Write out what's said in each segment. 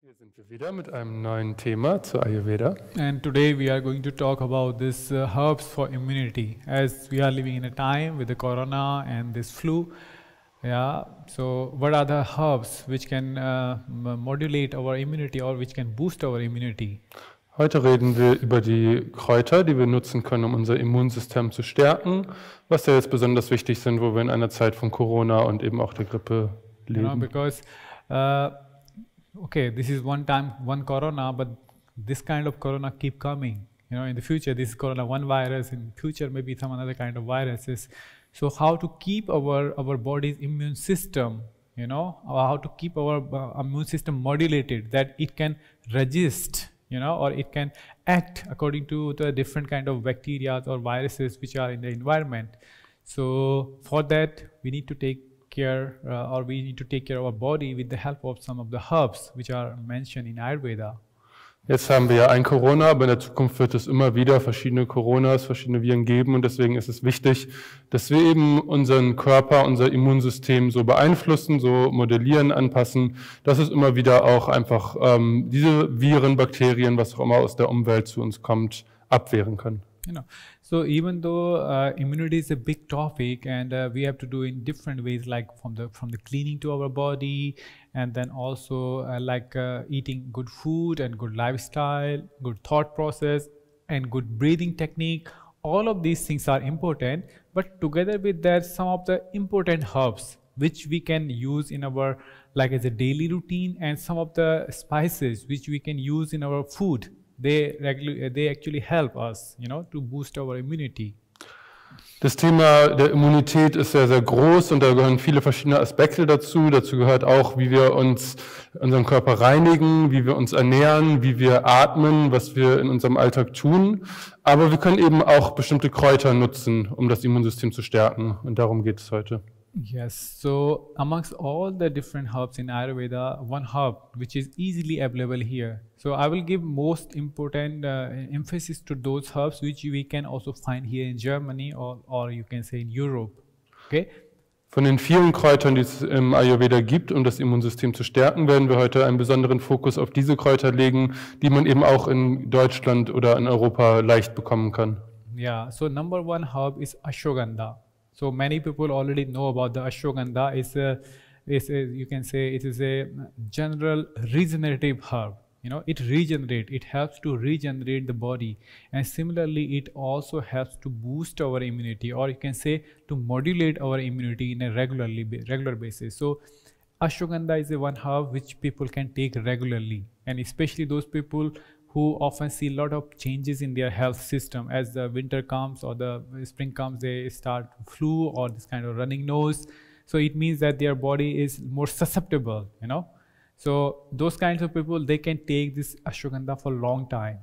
Hier sind wir wieder mit einem neuen Thema zu Ayurveda. And today we are going to talk about this herbs for immunity, as we are living in a time with the corona and this flu. Yeah, so what are the herbs which can modulate our immunity or which can boost our immunity? Heute reden wir über die Kräuter, die wir nutzen können, um unser Immunsystem zu stärken, was ja jetzt besonders wichtig sind, wo wir in einer Zeit von Corona und eben auch der Grippe leben. Because okay, this is one corona, but this kind of corona keep coming. In the future, this is corona one virus. In future, maybe some another kind of viruses. So how to keep our body's immune system, how to keep our immune system modulated, that it can resist, or it can act according to the different kind of bacteria or viruses which are in the environment. So for that, we need to take care of our body with the help of some of the herbs which are mentioned in Ayurveda. Jetzt haben wir ja ein Corona, aber in der Zukunft wird es immer wieder verschiedene Coronas, verschiedene Viren geben und deswegen ist es wichtig, dass wir eben unseren Körper, unser Immunsystem so beeinflussen, so modellieren, anpassen, dass es immer wieder auch einfach diese Viren, Bakterien, was auch immer aus der Umwelt zu uns kommt, abwehren können. So even though immunity is a big topic and we have to do in different ways, like from the cleaning to our body, and then also eating good food and good lifestyle, good thought process and good breathing technique. All of these things are important, but together with that, some of the important herbs which we can use in our as a daily routine, and some of the spices which we can use in our food. They actually help us, to boost our immunity. Das Thema der Immunität ist sehr, sehr groß und da gehören viele verschiedene Aspekte dazu. Dazu gehört auch, wie wir unseren Körper reinigen, wie wir uns ernähren, wie wir atmen, was wir in unserem Alltag tun. Aber wir können eben auch bestimmte Kräuter nutzen, um das Immunsystem zu stärken. Und darum geht es heute. Yes, so amongst all the different herbs in Ayurveda, one herb which is easily available here. So I will give most important emphasis to those herbs which we can also find here in Germany or you can say in Europe. Okay? Von den vielen Kräutern, die es im Ayurveda gibt, um das Immunsystem zu stärken, werden wir heute einen besonderen Fokus auf diese Kräuter legen, die man eben auch in Deutschland oder in Europa leicht bekommen kann. Yeah, so number one herb is Ashwagandha. So many people already know about the ashwagandha. You can say it is a general regenerative herb. It regenerates. It helps to regenerate the body, and similarly, it also helps to boost our immunity, or you can say to modulate our immunity in a regular basis. So, ashwagandha is a one herb which people can take regularly, and especially those people who often see a lot of changes in their health system. As the winter comes or the spring comes, they start flu or this kind of running nose. So it means that their body is more susceptible, So those kinds of people, they can take this ashwagandha for a long time.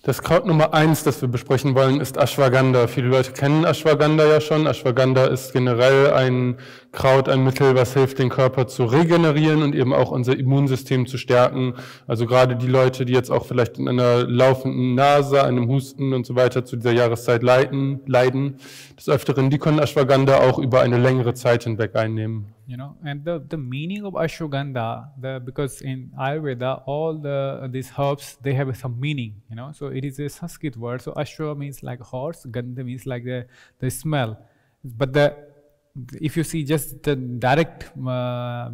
Das Kraut Nummer 1, das wir besprechen wollen, ist Ashwagandha. Viele Leute kennen Ashwagandha ja schon. Ashwagandha ist generell ein Kraut, ein Mittel, was hilft, den Körper zu regenerieren und eben auch unser Immunsystem zu stärken. Also gerade die Leute, die jetzt auch vielleicht in einer laufenden Nase, einem Husten und so weiter zu dieser Jahreszeit leiden, des Öfteren, die können Ashwagandha auch über eine längere Zeit hinweg einnehmen. And the meaning of ashwagandha, because in Ayurveda, all these herbs, they have some meaning, So it is a Sanskrit word. So ashwa means like horse, gandha means like the smell. But if you see just the direct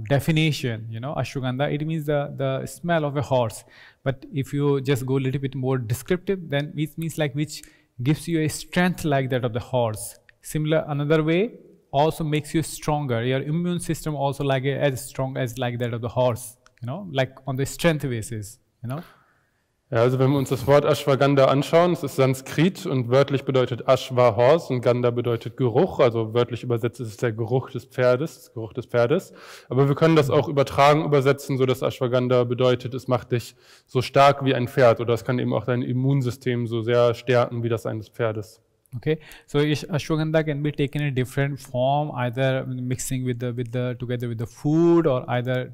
definition, ashwagandha, it means the smell of a horse. But if you just go a little bit more descriptive, then it means like which gives you a strength like that of the horse. Similar, another way, also makes you stronger. Your immune system also as strong as like that of the horse, like on the strength basis, Ja, also wenn wir uns das Wort Ashwagandha anschauen, es ist Sanskrit und wörtlich bedeutet Ashwa Horse und Gandha bedeutet Geruch, also wörtlich übersetzt ist es der Geruch des Pferdes, Aber wir können das auch übersetzen, so dass Ashwagandha bedeutet, es macht dich so stark wie ein Pferd, oder es kann eben auch dein Immunsystem so sehr stärken wie das eines Pferdes. Okay, so ashwagandha can be taken in a different form, either mixing together with the food, or either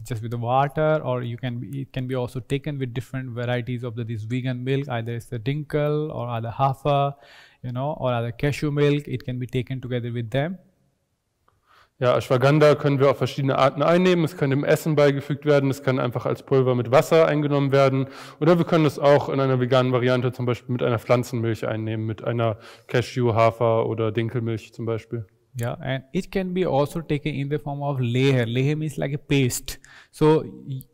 just with the water, or it can be also taken with different varieties of this vegan milk, either it's the dinkel or either hafa, or either cashew milk. It can be taken together with them. Ja, Ashwagandha können wir auf verschiedene Arten einnehmen. Es kann im Essen beigefügt werden, es kann einfach als Pulver mit Wasser eingenommen werden. Oder wir können es auch in einer veganen Variante zum Beispiel mit einer Pflanzenmilch einnehmen, mit einer Cashew, Hafer oder Dinkelmilch zum Beispiel. Yeah, and it can be also taken in the form of leher. Leher means like a paste. So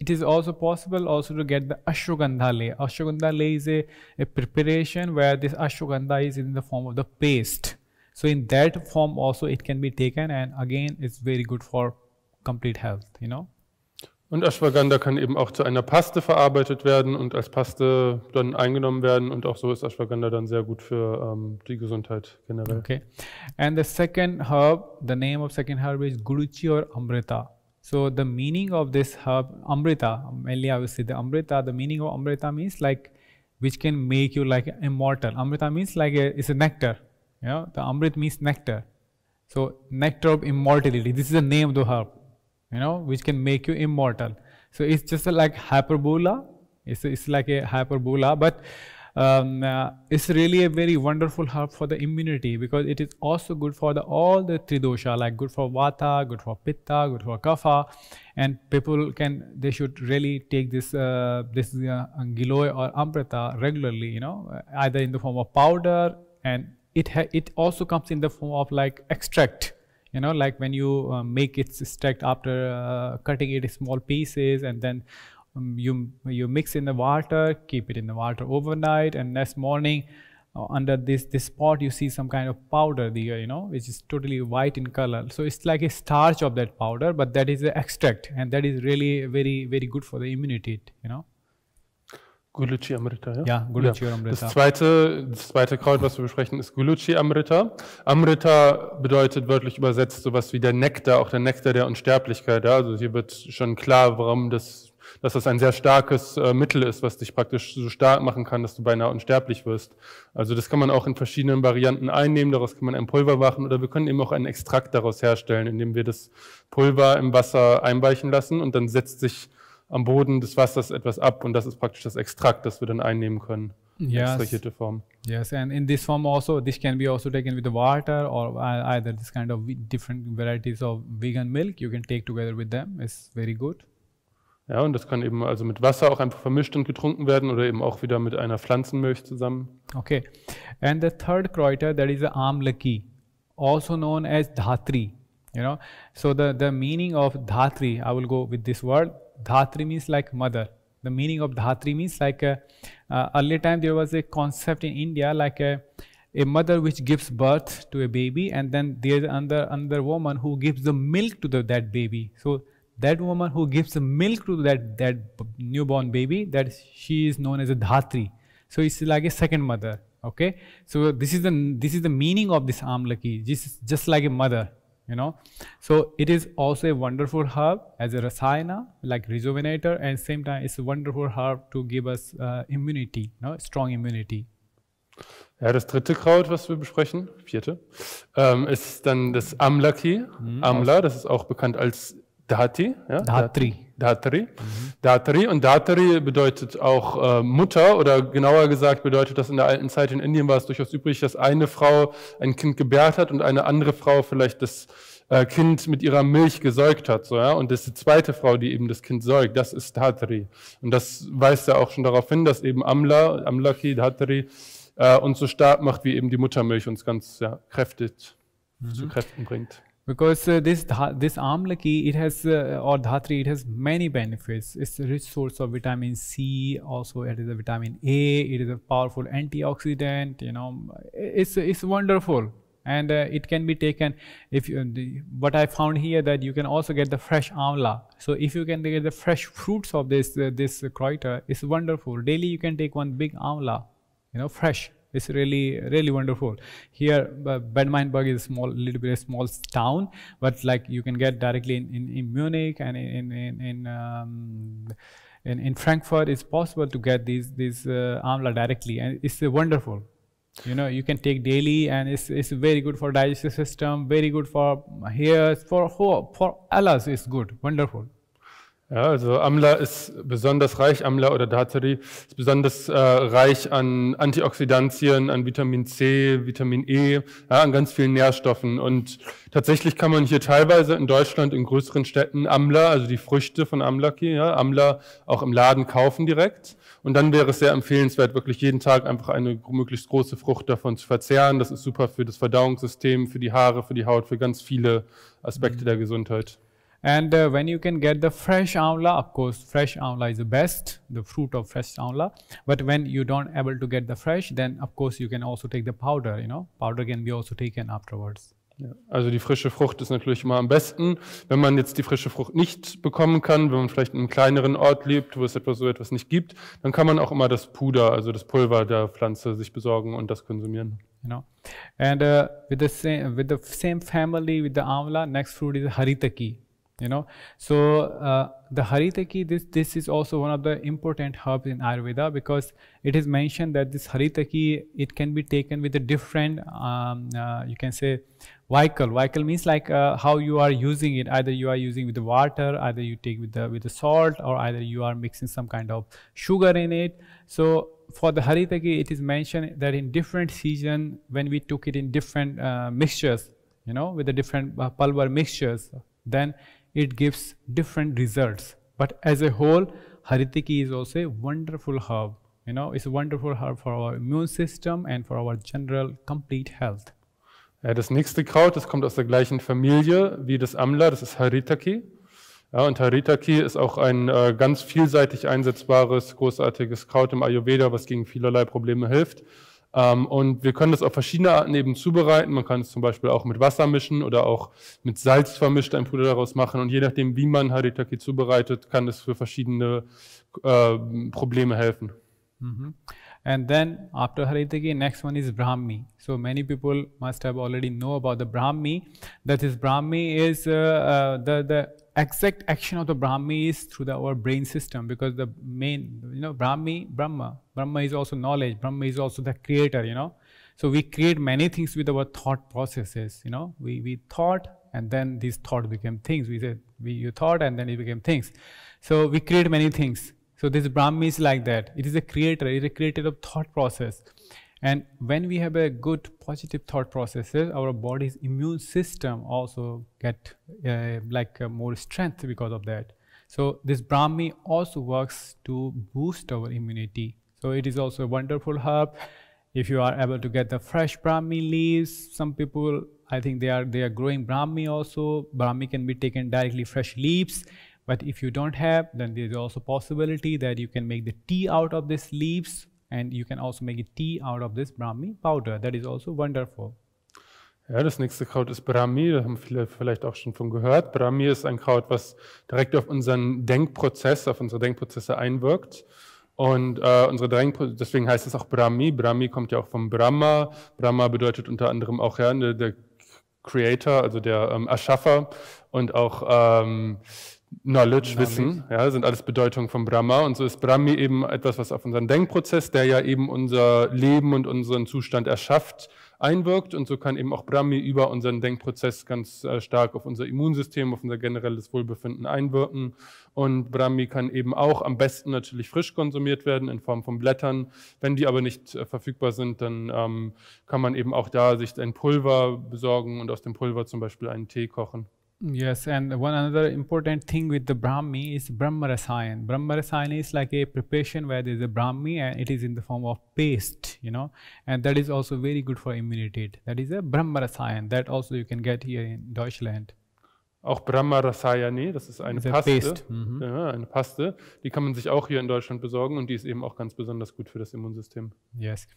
it is also possible also to get the ashwagandha leh. Ashwagandha leh is a preparation where this ashwagandha is in the form of the paste. So in that form also it can be taken, and again it's very good for complete health, you know. Und Ashwagandha kann eben auch zu einer Paste verarbeitet werden und als Paste dann eingenommen werden, und auch so ist Ashwagandha dann sehr gut für die Gesundheit generell. Okay, and the second herb, the name of second herb is Guruchi or Amrita. So the meaning of this herb, Amrita, mainly I will say the Amrita, the meaning of Amrita means like which can make you like immortal. Amrita means like it's a nectar, you know, the Amrit means nectar. So nectar of immortality, this is the name of the herb, you know, which can make you immortal. So it's just like hyperbola, it's like a hyperbola, but it's really a very wonderful herb for the immunity, because it is also good for all the tridosha, like good for vata, good for pitta, good for kapha, and people they should really take this giloy or amrita regularly, you know, either in the form of powder, and it also comes in the form of like extract, you know, like when you make its extract after cutting it in small pieces, and then you mix in the water, keep it in the water overnight, and next morning under this pot you see some kind of powder there, you know, which is totally white in color. So it's like a starch of that powder, but that is the extract, and that is really very, very good for the immunity, you know. Guruchi Amrita, ja? Ja, Guruchi Amrita. Das zweite Kraut, was wir besprechen, ist Guruchi Amrita. Amrita bedeutet wörtlich übersetzt sowas wie der Nektar, auch der Nektar der Unsterblichkeit. Ja? Also hier wird schon klar, warum dass das ein sehr starkes Mittel ist, was dich praktisch so stark machen kann, dass du beinahe unsterblich wirst. Also das kann man auch in verschiedenen Varianten einnehmen, daraus kann man ein Pulver machen, oder wir können eben auch einen Extrakt daraus herstellen, indem wir das Pulver im Wasser einweichen lassen, und dann setzt sich am Boden des Wassers etwas ab, und das ist praktisch das Extrakt, das wir dann einnehmen können. Yes. Extrahierte Form. Yes, and in this form also, this can be also taken with the water, or either this kind of different varieties of vegan milk you can take together with them. It's very good. Ja, und das kann eben also mit Wasser auch einfach vermischt und getrunken werden, oder eben auch wieder mit einer Pflanzenmilch zusammen. Okay, and the third Kräuter, that is the Amlaki, also known as Dhatri. You know, so the meaning of Dhatri, I will go with this word. Dhatri means like mother. The meaning of Dhatri means like earlier time there was a concept in India like a mother which gives birth to a baby, and then there is another woman who gives the milk to that baby. So that woman who gives the milk to that newborn baby, that she is known as a Dhatri. So it's like a second mother. Okay, so this is the meaning of this Amlaki. This is just like a mother, you know. So it is also a wonderful herb as a rasayana, like rejuvenator, and same time it's a wonderful herb to give us immunity, you know, strong immunity. Ja, das dritte Kraut, was wir besprechen, vierte, ist dann das Amlaki. Amla, das ist auch bekannt als Dhati. Ja? Dhatri. Dhatri. Dhatri. Und Dhatri bedeutet auch Mutter, oder genauer gesagt bedeutet das, in der alten Zeit in Indien war es durchaus üblich, dass eine Frau ein Kind gebärt hat und eine andere Frau vielleicht das Kind mit ihrer Milch gesäugt hat. So, ja? Und das ist die zweite Frau, die eben das Kind säugt, das ist Dhatri. Und das weist ja auch schon darauf hin, dass eben Amlaki, Dhatri uns so stark macht, wie eben die Muttermilch uns ganz kräftig zu Kräften bringt. Because this Amlaki, it has or Dhatri, it has many benefits. It's a rich source of vitamin C. Also, it is a vitamin A. It is a powerful antioxidant. You know, it's wonderful, and it can be taken. If what I found here, that you can also get the fresh amla. So if you can get the fresh fruits of this Kräuter, it's wonderful. Daily you can take one big amla, you know, fresh. It's really, really wonderful. Here, Bad-Meinberg is a little bit a small town, but like you can get directly in Munich and in Frankfurt. It's possible to get these amla directly, and it's wonderful. You know, you can take daily, and it's very good for digestive system, very good for hairs, for Allah's. It's good, wonderful. Ja, also Amla ist besonders reich, Amla oder Dhatari ist besonders reich an Antioxidantien, an Vitamin C, Vitamin E, ja, an ganz vielen Nährstoffen. Und tatsächlich kann man hier teilweise in Deutschland in größeren Städten Amla, also die Früchte von Amlaki, ja, Amla auch im Laden kaufen direkt. Und dann wäre es sehr empfehlenswert, wirklich jeden Tag einfach eine möglichst große Frucht davon zu verzehren. Das ist super für das Verdauungssystem, für die Haare, für die Haut, für ganz viele Aspekte der Gesundheit. And when you can get the fresh amla, of course, fresh amla is the best, the fruit of fresh amla. But when you don't able to get the fresh, then of course you can also take the powder, you know, powder can be also taken afterwards. Ja, also die frische Frucht ist natürlich immer am besten. Wenn man jetzt die frische Frucht nicht bekommen kann, wenn man vielleicht in einem kleineren Ort lebt, wo es so etwas nicht gibt, dann kann man auch immer das Puder, also das Pulver der Pflanze sich besorgen und das konsumieren. You know, and with the same family with the amla, next fruit is haritaki. You know, so the haritaki, this is also one of the important herbs in Ayurveda, because it is mentioned that this haritaki, it can be taken with a different you can say vehicle means like how you are using it. Either you are using with the water, either you take with the salt, or either you are mixing some kind of sugar in it. So for the haritaki, it is mentioned that in different season, when we took it in different mixtures, you know, with the different pulver mixtures, then it gives different results. But as a whole, haritaki is also a wonderful herb. You know, it's a wonderful herb for our immune system and for our general complete health. Ja, das nächste Kraut, das kommt aus der gleichen Familie wie das Amla, das ist Haritaki. Ja, und Haritaki ist auch ein ganz vielseitig einsetzbares, großartiges Kraut im Ayurveda, was gegen vielerlei Probleme hilft. Und wir können das auf verschiedene Arten eben zubereiten. Man kann es zum Beispiel auch mit Wasser mischen oder auch mit Salz vermischt ein Puder daraus machen. Und je nachdem, wie man Haritaki zubereitet, kann es für verschiedene Probleme helfen. And then after haritaki, next one is Brahmi. So many people must have already know about the Brahmi. That is, Brahmi is the exact action of the Brahmi is through our brain system, because the main, you know, Brahma is also knowledge. Brahma is also the creator, you know. So we create many things with our thought processes, you know. We thought, and then these thoughts became things. You thought, and then it became things. So we create many things. So this Brahmi is like that. It is a creator. It is a creator of thought process. And when we have a good positive thought processes, our body's immune system also get more strength because of that. So this Brahmi also works to boost our immunity. So it is also a wonderful herb. If you are able to get the fresh Brahmi leaves, some people, I think they are growing Brahmi also. Brahmi can be taken directly fresh leaves. But if you don't have, then there is also possibility that you can make the tea out of these leaves, and you can also make a tea out of this Brahmi powder. That is also wonderful. Ja, das nächste Kraut ist Brahmi, da haben viele vielleicht auch schon von gehört. Brahmi ist ein Kraut, was direkt auf unseren Denkprozess, auf unsere Denkprozesse einwirkt. Und deswegen heißt es auch Brahmi. Brahmi kommt ja auch vom Brahma. Brahma bedeutet unter anderem auch der Creator, also der Erschaffer, und auch Knowledge, Wissen, ja, sind alles Bedeutungen von Brahma. Und so ist Brahmi eben etwas, was auf unseren Denkprozess, der ja eben unser Leben und unseren Zustand erschafft, einwirkt. Und so kann eben auch Brahmi über unseren Denkprozess ganz stark auf unser Immunsystem, auf unser generelles Wohlbefinden einwirken. Und Brahmi kann eben auch am besten natürlich frisch konsumiert werden in Form von Blättern. Wenn die aber nicht verfügbar sind, dann kann man eben auch da sich ein Pulver besorgen und aus dem Pulver zum Beispiel einen Tee kochen. Yes, and one another important thing with the Brahmi is Brahma Rasayan. Brahma Rasayan is like a preparation where there is a Brahmi and it is in the form of paste, you know, and that is also very good for immunity. That is a Brahma Rasayan that also you can get here in Deutschland. Auch Brahma Rasayani, das ist eine Paste. Ja, eine Paste, die kann man sich auch hier in Deutschland besorgen und die ist eben auch ganz besonders gut für das Immunsystem. Yes,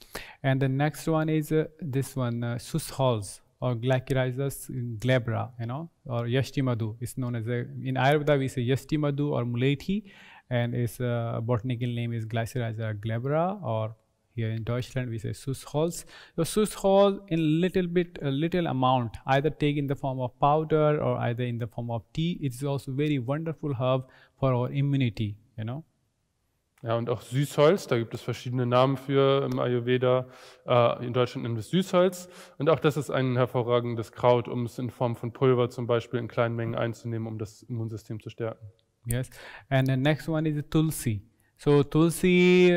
and the next one is this one, Sushols. Or Glycyrrhizis glabra, you know, or Yashtimadu. It's known as in Ayurveda we say Yashtimadu or Mulethi, and its botanical name is Glycyrrhizis glabra, or here in Deutschland we say Sushols. So Sushol in little amount, either take in the form of powder or either in the form of tea. It is also very wonderful herb for our immunity, you know. Ja, und auch Süßholz, da gibt es verschiedene Namen für im Ayurveda. In Deutschland nennen wir es Süßholz. Und auch das ist ein hervorragendes Kraut, um es in Form von Pulver zum Beispiel in kleinen Mengen einzunehmen, um das Immunsystem zu stärken. Yes, and the next one is tulsi. So tulsi,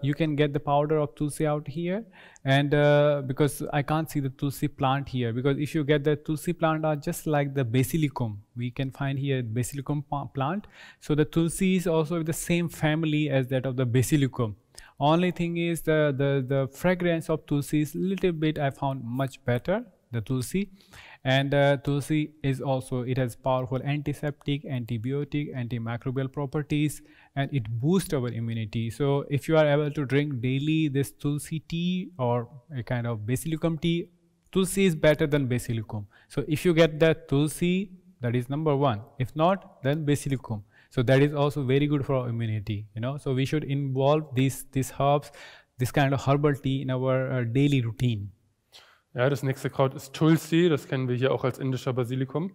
you can get the powder of tulsi out here, and because I can't see the tulsi plant here, because if you get the tulsi plant are just like the basilicum, we can find here basilicum plant. So the tulsi is also the same family as that of the basilicum. Only thing is the fragrance of tulsi is little bit I found much better, the tulsi. And tulsi is also, it has powerful antiseptic, antibiotic, antimicrobial properties, and it boosts our immunity. So if you are able to drink daily this tulsi tea or a kind of basilicum tea, tulsi is better than basilicum. So if you get that tulsi, that is number one. If not, then basilicum. So that is also very good for our immunity, you know. So we should involve these herbs, this kind of herbal tea in our daily routine. Ja, das nächste Kraut ist Tulsi, das kennen wir hier auch als indischer Basilikum.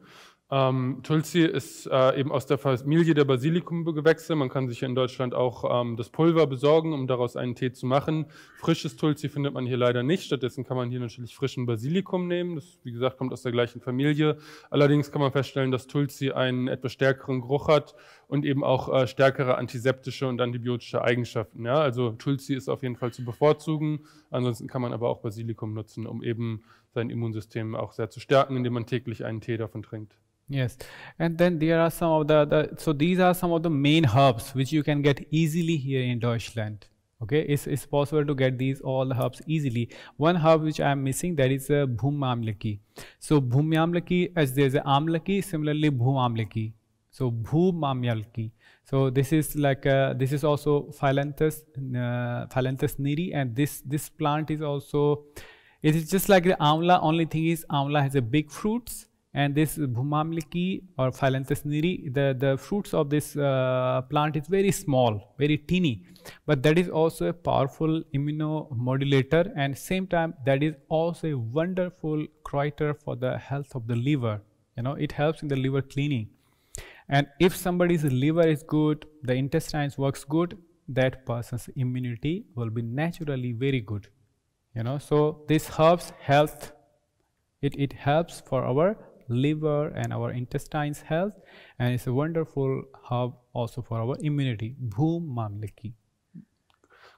Tulsi ist eben aus der Familie der Basilikumbewächse. Man kann sich hier in Deutschland auch das Pulver besorgen, um daraus einen Tee zu machen. Frisches Tulsi findet man hier leider nicht. Stattdessen kann man hier natürlich frischen Basilikum nehmen. Das, wie gesagt, kommt aus der gleichen Familie. Allerdings kann man feststellen, dass Tulsi einen etwas stärkeren Geruch hat und eben auch stärkere antiseptische und antibiotische Eigenschaften. Ja? Also Tulsi ist auf jeden Fall zu bevorzugen. Ansonsten kann man aber auch Basilikum nutzen, um eben sein Immunsystem auch sehr zu stärken, indem man täglich einen Tee davon trinkt. Yes, and then there are some of so these are some of the main herbs which you can get easily here in Deutschland. Okay, it's possible to get these all the herbs easily. One herb which I am missing, that is Bhum Amlaki. So Bhum Amlaki, as there is a Amlaki, similarly Bhum Amlaki. So Bhum Amlaki. So this is like this is also Phyllanthus neri, and this plant is also, it is just like the amla. Only thing is amla has a big fruits. And this Bhumamliki or Phyllanthus neri, the fruits of this plant is very small, very teeny, but that is also a powerful immunomodulator, and same time that is also a wonderful Kräuter for the health of the liver. You know, it helps in the liver cleaning. And if somebody's liver is good, the intestines works good, that person's immunity will be naturally very good. You know, so this herbs health, it helps for our liver and our intestines health, and it's a wonderful herb also for our immunity. Bhum Mamlaki.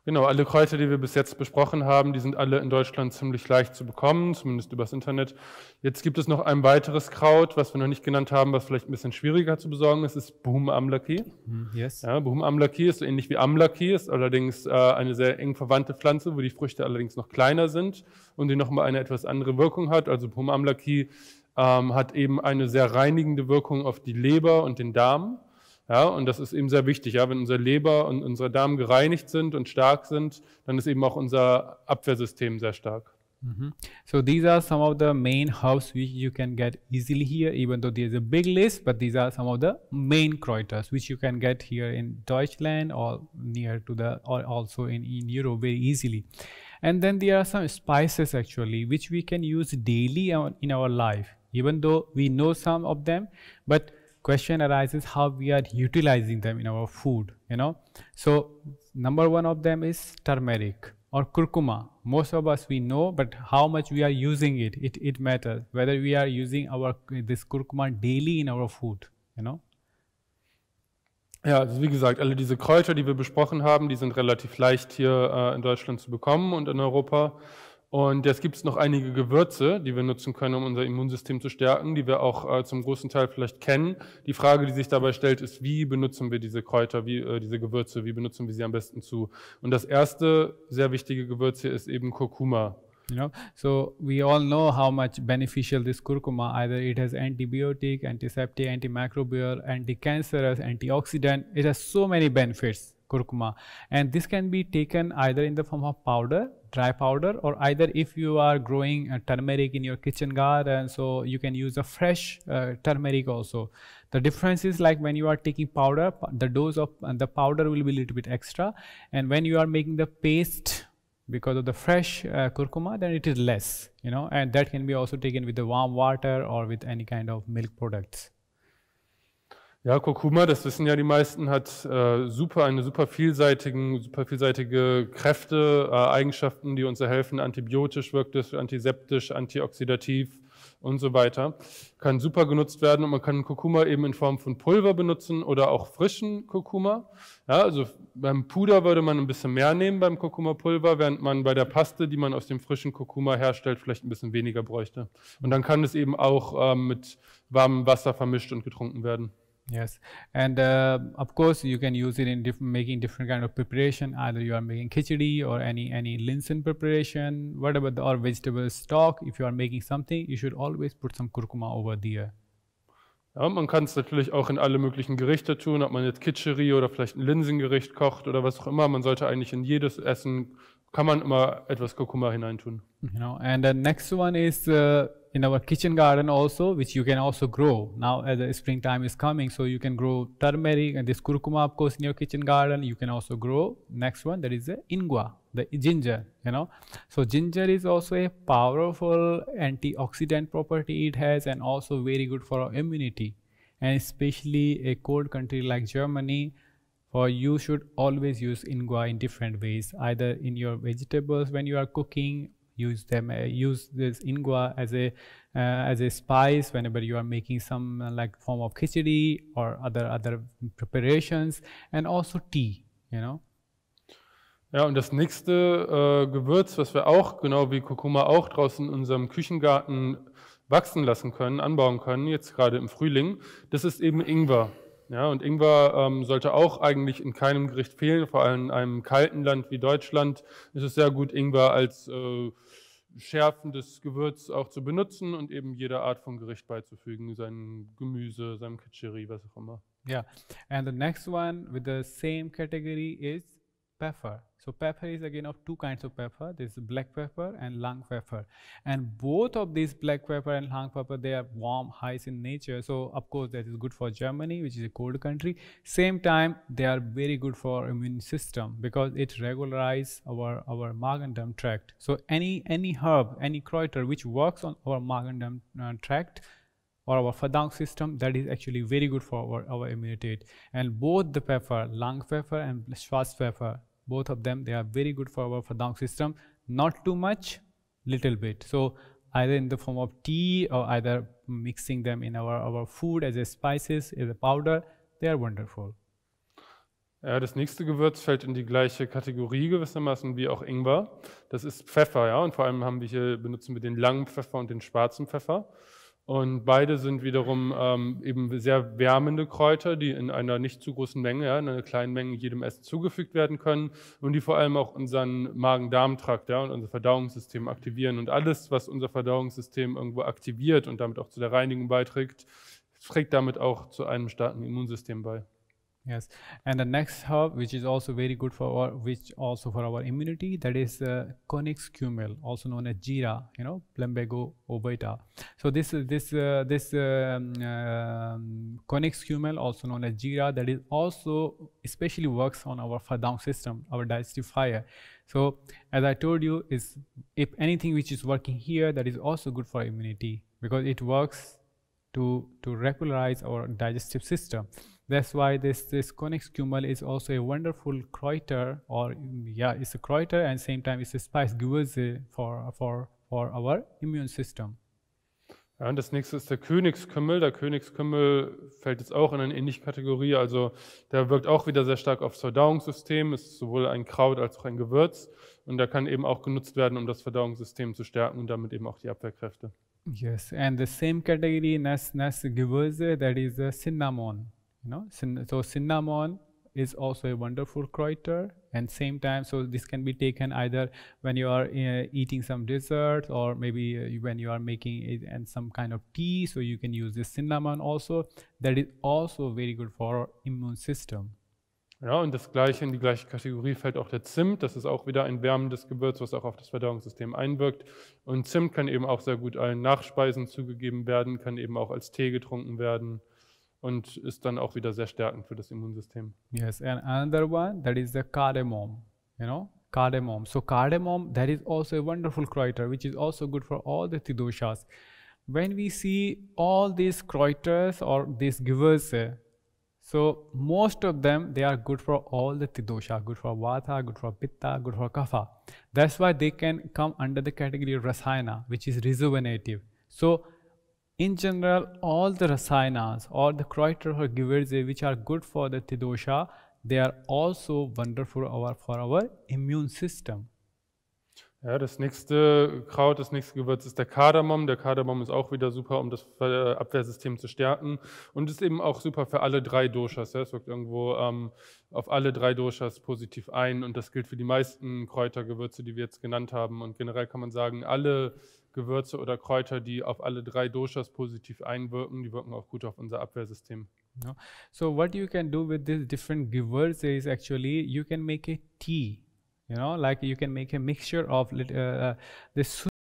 Genau, alle Kräuter, die wir bis jetzt besprochen haben, die sind alle in Deutschland ziemlich leicht zu bekommen, zumindest übers Internet. Jetzt gibt es noch ein weiteres Kraut, was wir noch nicht genannt haben, was vielleicht ein bisschen schwieriger zu besorgen ist, ist Bhum Amlaki. Yes. Ja, Bhum Amlaki ist so ähnlich wie Amlaki, ist allerdings eine sehr eng verwandte Pflanze, wo die Früchte allerdings noch kleiner sind und die nochmal eine etwas andere Wirkung hat. Also Bhum Amlaki hat eben eine sehr reinigende Wirkung auf die Leber und den Darm. Ja, und das ist eben sehr wichtig. Ja, wenn unsere Leber und unser Darm gereinigt sind und stark sind, dann ist eben auch unser Abwehrsystem sehr stark. So these are some of the main herbs which you can get easily here, even though there is a big list, but these are some of the main Kräuters which you can get here in Deutschland or near to the, or also in Europe very easily. And then there are some spices actually which we can use daily in our life, even though we know some of them, but question arises how we are utilizing them in our food, you know. So number one of them is turmeric or curcuma. Most of us we know, but how much we are using it matters, whether we are using this curcuma daily in our food, you know. Ja, also wie gesagt, alle diese Kräuter, die wir besprochen haben, die sind relativ leicht hier in Deutschland zu bekommen und in Europa. Und jetzt gibt es noch einige Gewürze, die wir nutzen können, um unser Immunsystem zu stärken, die wir auch zum großen Teil vielleicht kennen. Die Frage, die sich dabei stellt, ist, wie benutzen wir diese Kräuter, diese Gewürze, wie benutzen wir sie am besten zu? Und das erste sehr wichtige Gewürz hier ist eben Kurkuma. You know, so we all know how much beneficial this curcuma, either it has antibiotic, antiseptic, antimicrobial, anti-cancerous, antioxidant. It has so many benefits, curcuma, and this can be taken either in the form of powder, dry powder, or either if you are growing turmeric in your kitchen garden, so you can use a fresh turmeric also. The difference is like when you are taking powder, the dose of the powder will be a little bit extra, and when you are making the paste because of the fresh curcuma, then it is less, you know, and that can be also taken with the warm water or with any kind of milk products. Ja, Kurkuma, das wissen ja die meisten, hat eine super vielseitige Kräfte, Eigenschaften, die uns helfen. Antibiotisch wirkt es, antiseptisch, antioxidativ, und so weiter. Kann super genutzt werden und man kann Kurkuma eben in Form von Pulver benutzen oder auch frischen Kurkuma. Ja, also beim Puder würde man ein bisschen mehr nehmen beim Kurkuma-Pulver, während man bei der Paste, die man aus dem frischen Kurkuma herstellt, vielleicht ein bisschen weniger bräuchte. Und dann kann es eben auch mit warmem Wasser vermischt und getrunken werden. Yes, and of course you can use it in making different kind of preparation. Either you are making khichdi or any linsen preparation, whatever, or vegetable stock. If you are making something, you should always put some kurkuma over there. Ja, man kann es natürlich auch in alle möglichen Gerichte tun, ob man jetzt Khichdi oder vielleicht ein Linsengericht kocht oder was auch immer. Man sollte eigentlich in jedes Essen, kann man immer etwas Kurkuma hineintun. You know, and the next one is in our kitchen garden also, which you can also grow. Now as the springtime is coming, so you can grow turmeric and this kurkuma, of course, in your kitchen garden. You can also grow. Next one, that is the ingwa, the ginger, you know. So ginger is also a powerful antioxidant property it has, and also very good for our immunity. And especially a cold country like Germany, for you should always use ingwa in different ways, either in your vegetables when you are cooking. Use this ingwa as a spice whenever you are making some like form of khichdi or other preparations, and also tea, you know. Ja, und das nächste Gewürz, was wir auch, genau wie Kurkuma auch, draußen in unserem Küchengarten wachsen lassen können, anbauen können, jetzt gerade im Frühling, das ist eben Ingwer. Ja, und Ingwer sollte auch eigentlich in keinem Gericht fehlen, vor allem in einem kalten Land wie Deutschland ist es sehr gut, Ingwer als schärfendes Gewürz auch zu benutzen und eben jeder Art von Gericht beizufügen, seinem Gemüse, seinem Khichdi, was auch immer. Yeah, and the next one with the same category is pepper. So pepper is again of two kinds of pepper. There is black pepper and long pepper, and both of these black pepper and long pepper, they are warm, highs in nature. So of course that is good for Germany, which is a cold country. Same time they are very good for immune system because it regularizes our Magen-Darm tract. So any herb, any Kräuter which works on our Magen-Darm tract or our Verdauung system, that is actually very good for our immunity. And both the pepper, long pepper and schwarz pepper, both of them, they are very good for our Verdauung system. Not too much, little bit. So either in the form of tea or either mixing them in our food as a spices, as a powder, they are wonderful. Ja, das nächste Gewürz fällt in die gleiche Kategorie gewissermaßen wie auch Ingwer. Das ist Pfeffer, ja, und vor allem benutzen wir den langen Pfeffer und den schwarzen Pfeffer. Und beide sind wiederum eben sehr wärmende Kräuter, die in einer nicht zu großen Menge, ja, in einer kleinen Menge jedem Essen zugefügt werden können und die vor allem auch unseren Magen-Darm-Trakt, ja, und unser Verdauungssystem aktivieren. Und alles, was unser Verdauungssystem irgendwo aktiviert und damit auch zu der Reinigung beiträgt, trägt damit auch zu einem starken Immunsystem bei. Yes, and the next herb, which is also very good for our immunity, that is Konix kumel, also known as jeera, you know, Plumbago ovata. So this Konix kumel, also known as jeera, that is also especially works on our Verdauung system, our digestive fire. So as I told you, is if anything which is working here, that is also good for immunity because it works to regularize our digestive system. That's why this Konix kumel is also a wonderful Kräuter, or yeah, it's a Kräuter and same time it's a spice Gewürze for our immune system. Ja, und das nächste ist der Königskümmel. Der Königskümmel fällt jetzt auch in eine ähnliche Kategorie, also der wirkt auch wieder sehr stark aufs Verdauungssystem, ist sowohl ein Kraut als auch ein Gewürz und der kann eben auch genutzt werden, um das Verdauungssystem zu stärken und damit eben auch die Abwehrkräfte. Yes, and the same category next Gewürze, that is cinnamon. You know, so cinnamon is also a wonderful Kräuter, and same time, so this can be taken either when you are eating some dessert or maybe when you are making it and some kind of tea, so you can use this cinnamon also. That is also very good for our immune system. Ja, und in die gleiche Kategorie fällt auch der Zimt. Das ist auch wieder ein wärmendes Gewürz, was auch auf das Verdauungssystem einwirkt. Und Zimt kann eben auch sehr gut allen Nachspeisen zugegeben werden, kann eben auch als Tee getrunken werden und ist dann auch wieder sehr stärkend für das Immunsystem. Yes, and another one, that is the cardamom, you know, cardamom. So cardamom, that is also a wonderful Kräuter, which is also good for all the doshas. When we see all these Kräuters or these Gewürze, so most of them, they are good for all the dosha, good for vata, good for pitta, good for kapha. That's why they can come under the category of rasayana, which is rejuvenative. So In general, all the rasayanas or the Kräuter or Gewürze which are good for the Tidosha, they are also wonderful for our immune system. Ja, das nächste Kraut, das nächste Gewürz ist der Kardamom. Der Kardamom ist auch wieder super, um das Abwehrsystem zu stärken und ist eben auch super für alle 3 Doshas. Ja. Es wirkt irgendwo auf alle 3 Doshas positiv ein und das gilt für die meisten Kräutergewürze, die wir jetzt genannt haben. Und generell kann man sagen, alle Gewürze oder Kräuter, die auf alle 3 Doshas positiv einwirken, die wirken auch gut auf unser Abwehrsystem. No? So what you can do with these different Gewürze is actually you can make a tea. You know, like you can make a mixture of this